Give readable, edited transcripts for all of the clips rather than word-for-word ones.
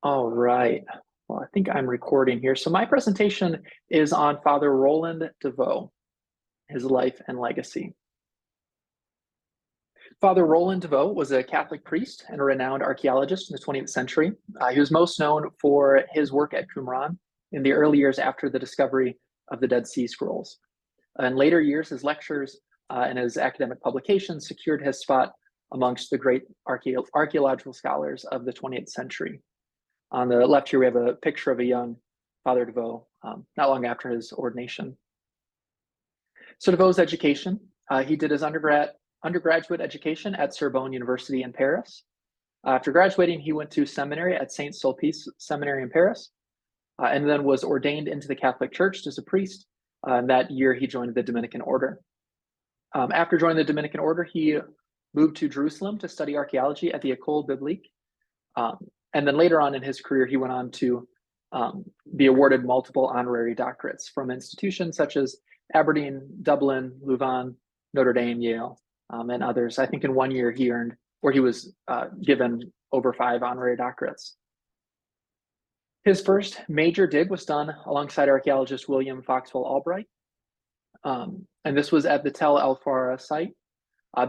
All right. Well, I think I'm recording here. So my presentation is on Father Roland de Vaux, his life and legacy. Father Roland de Vaux was a Catholic priest and a renowned archaeologist in the 20th century. He was most known for his work at Qumran in the early years after the discovery of the Dead Sea Scrolls. In later years, his lectures and his academic publications secured his spot amongst the great archaeological scholars of the 20th century. On the left here, we have a picture of a young Father de Vaux, not long after his ordination. So de Vaux's education, he did his undergraduate education at Sorbonne University in Paris. After graduating, he went to seminary at Saint Sulpice Seminary in Paris, and then was ordained into the Catholic Church as a priest. And that year, he joined the Dominican Order. After joining the Dominican Order, he moved to Jerusalem to study archaeology at the École Biblique. And then later on in his career, he went on to be awarded multiple honorary doctorates from institutions such as Aberdeen, Dublin, Louvain, Notre Dame, Yale, and others. I think in 1 year he was given over 5 honorary doctorates. His first major dig was done alongside archaeologist William Foxwell Albright, and this was at the Tel El Fara site.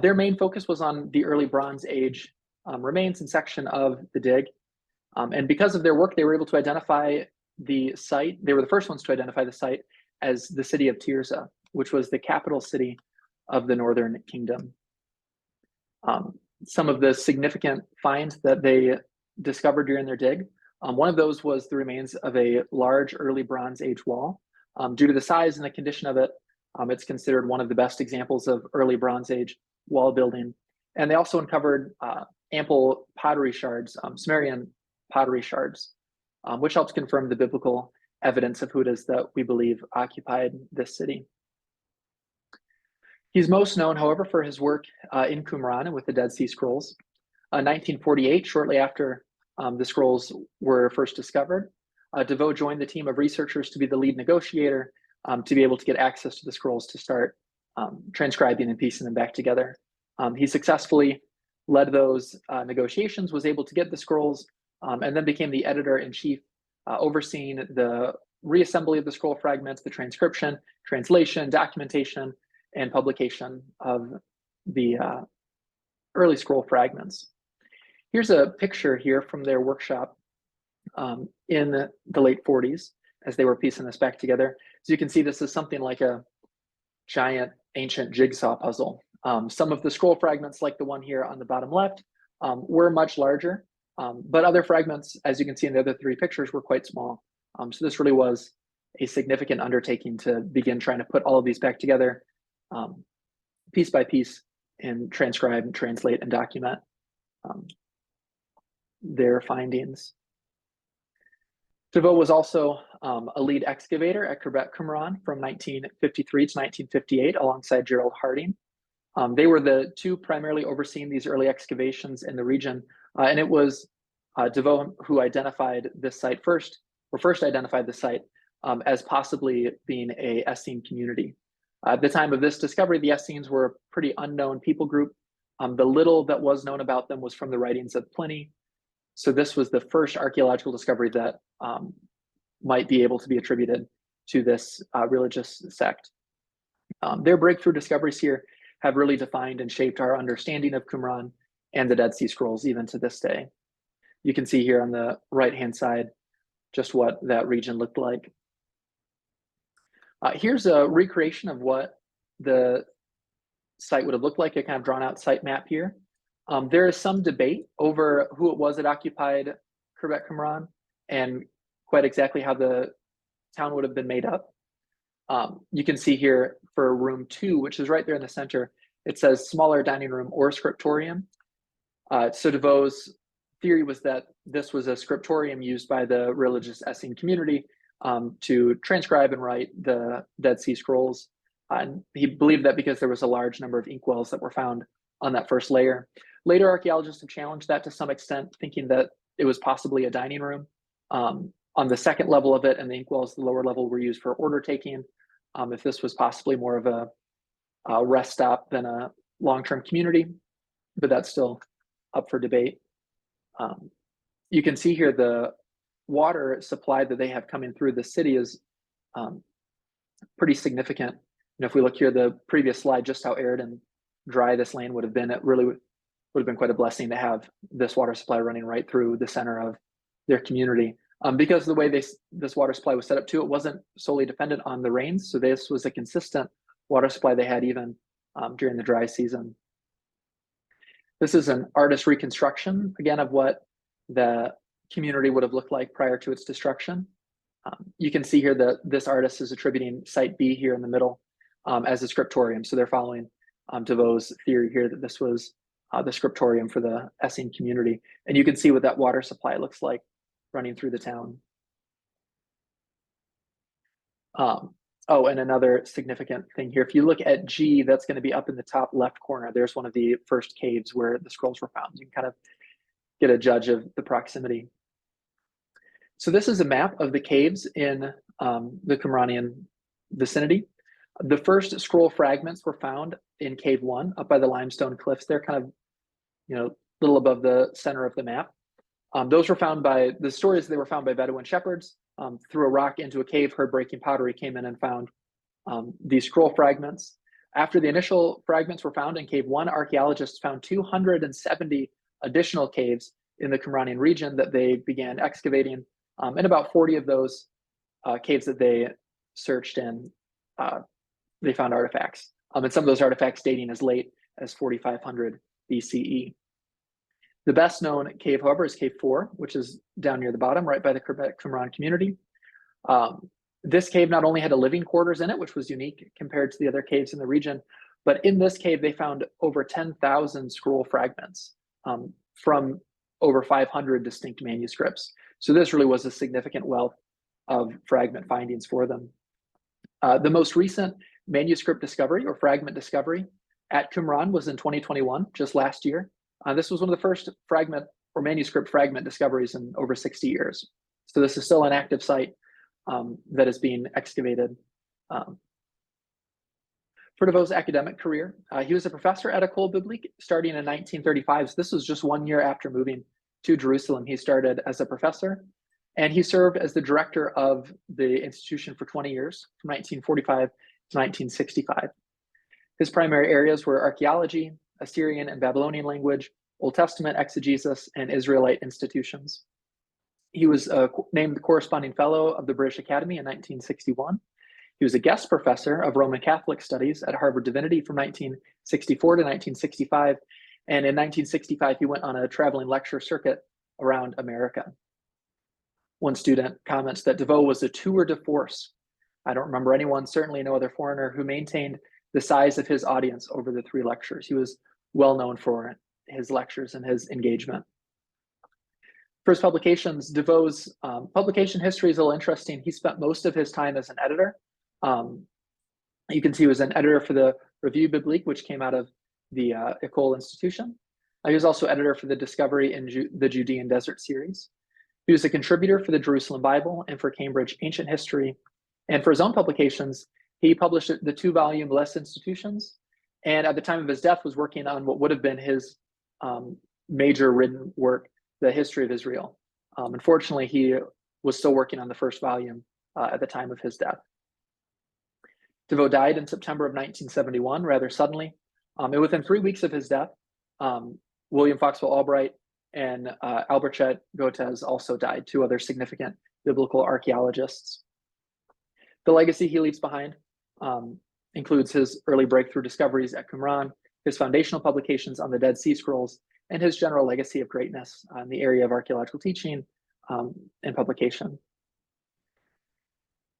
Their main focus was on the early Bronze Age remains and section of the dig. And because of their work, they were able to identify the site. They were the first ones to identify the site as the city of Tirzah, which was the capital city of the Northern Kingdom. Some of the significant finds that they discovered during their dig, one of those was the remains of a large early Bronze Age wall. Due to the size and the condition of it, it's considered one of the best examples of early Bronze Age wall building. And they also uncovered ample pottery shards, Sumerian pottery shards, which helps confirm the biblical evidence of who it is that we believe occupied this city. He's most known, however, for his work in Qumran and with the Dead Sea Scrolls. In 1948, shortly after the scrolls were first discovered, de Vaux joined the team of researchers to be the lead negotiator to be able to get access to the scrolls to start transcribing and piecing them back together. He successfully led those negotiations, was able to get the scrolls, and then became the editor-in-chief, overseeing the reassembly of the scroll fragments, the transcription, translation, documentation, and publication of the early scroll fragments. Here's a picture here from their workshop in the late 40s as they were piecing this back together. So you can see this is something like a giant ancient jigsaw puzzle. Some of the scroll fragments, like the one here on the bottom left, were much larger, but other fragments, as you can see in the other 3 pictures, were quite small. So this really was a significant undertaking to begin trying to put all of these back together piece by piece and transcribe and translate and document their findings. De Vaux was also a lead excavator at Qumran from 1953 to 1958 alongside Gerald Harding. They were the 2 primarily overseeing these early excavations in the region, and it was de Vaux who identified this site first identified the site as possibly being a Essene community. At the time of this discovery, the Essenes were a pretty unknown people group. The little that was known about them was from the writings of Pliny. So this was the first archaeological discovery that might be able to be attributed to this religious sect. Their breakthrough discoveries here have really defined and shaped our understanding of Qumran and the Dead Sea Scrolls even to this day. You can see here on the right-hand side just what that region looked like. Here's a recreation of what the site would have looked like, a kind of drawn out site map here. There is some debate over who it was that occupied Khirbet Qumran and quite exactly how the town would have been made up. You can see here for room 2, which is right there in the center, it says smaller dining room or scriptorium. So de Vaux's theory was that this was a scriptorium used by the religious Essene community to transcribe and write the Dead Sea Scrolls. And he believed that because there was a large number of inkwells that were found on that first layer. Later archaeologists have challenged that to some extent, thinking that it was possibly a dining room. On the second level of it, and the inkwells, the lower level, were used for order taking. If this was possibly more of a rest stop than a long-term community, but that's still up for debate. You can see here the water supply that they have coming through the city is pretty significant. If we look here, the previous slide, just how arid and dry this lane would have been, it really would have been quite a blessing to have this water supply running right through the center of their community. Because the way this water supply was set up too, it wasn't solely dependent on the rains. So this was a consistent water supply they had even during the dry season. This is an artist reconstruction, again, of what the community would have looked like prior to its destruction. You can see here that this artist is attributing site B here in the middle as a scriptorium. So they're following DeVaux's theory here that this was the scriptorium for the Essene community. And you can see what that water supply looks like running through the town. Oh, and another significant thing here, if you look at G, that's going to be up in the top left corner. There's one of the first caves where the scrolls were found. You can kind of get a judge of the proximity. So this is a map of the caves in the Qumranian vicinity. The first scroll fragments were found in Cave 1 up by the limestone cliffs. They're kind of, a little above the center of the map. Those were found by, the stories they were found by Bedouin shepherds, threw a rock into a cave, heard breaking pottery, came in and found these scroll fragments. After the initial fragments were found in Cave 1, archaeologists found 270 additional caves in the Qumranian region that they began excavating. And about 40 of those caves that they searched in, they found artifacts. And some of those artifacts dating as late as 4500 BCE. The best known cave, however, is Cave 4, which is down near the bottom, right by the Qumran community. This cave not only had a living quarters in it, which was unique compared to the other caves in the region, but in this cave, they found over 10,000 scroll fragments from over 500 distinct manuscripts. So this really was a significant wealth of fragment findings for them. The most recent manuscript discovery or fragment discovery at Qumran was in 2021, just last year. This was one of the first fragment or manuscript fragment discoveries in over 60 years. So this is still an active site that is being excavated. For DeVaux's academic career, he was a professor at École Biblique starting in 1935. So this was just 1 year after moving to Jerusalem. He started as a professor, and he served as the director of the institution for 20 years, from 1945 to 1965. His primary areas were archaeology, Assyrian and Babylonian language, Old Testament exegesis, and Israelite institutions. He was named the corresponding fellow of the British Academy in 1961. He was a guest professor of Roman Catholic studies at Harvard Divinity from 1964 to 1965. And in 1965, he went on a traveling lecture circuit around America. One student comments that DeVaux was a tour de force. I don't remember anyone, certainly no other foreigner, who maintained the size of his audience over the 3 lectures. He was well known for his lectures and his engagement. For his publications, DeVaux's publication history is a little interesting. He spent most of his time as an editor. You can see he was an editor for the Revue Biblique, which came out of the École institution. He was also editor for the Discovery in the Judean Desert series. He was a contributor for the Jerusalem Bible and for Cambridge Ancient History. And for his own publications, he published the 2-volume Les Institutions, and at the time of his death was working on what would have been his major written work, The History of Israel. Unfortunately, he was still working on the first volume at the time of his death. DeVaux died in September of 1971, rather suddenly. And within 3 weeks of his death, William Foxwell Albright and Alberchet Gotez also died, 2 other significant biblical archaeologists. The legacy he leaves behind includes his early breakthrough discoveries at Qumran, his foundational publications on the Dead Sea Scrolls, and his general legacy of greatness in the area of archaeological teaching and publication.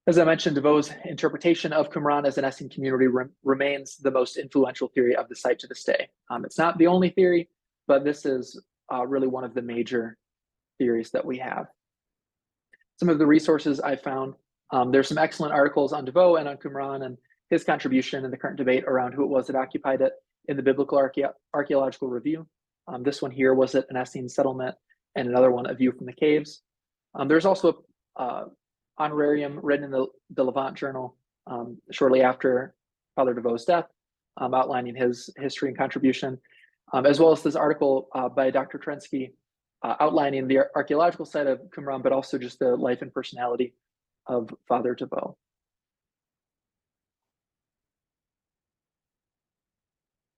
As I mentioned, DeVaux's interpretation of Qumran as an Essene community remains the most influential theory of the site to this day. It's not the only theory, but this is really one of the major theories that we have. Some of the resources I found, there's some excellent articles on DeVaux and on Qumran and his contribution in the current debate around who it was that occupied it in the Biblical Archaeological Review. This one here, was it an Essene settlement, and another one, A View from the Caves. There's also a honorarium written in the Levant Journal shortly after Father DeVaux's death, outlining his history and contribution, as well as this article by Dr. Trensky outlining the archaeological side of Qumran, but also just the life and personality of Father de Vaux.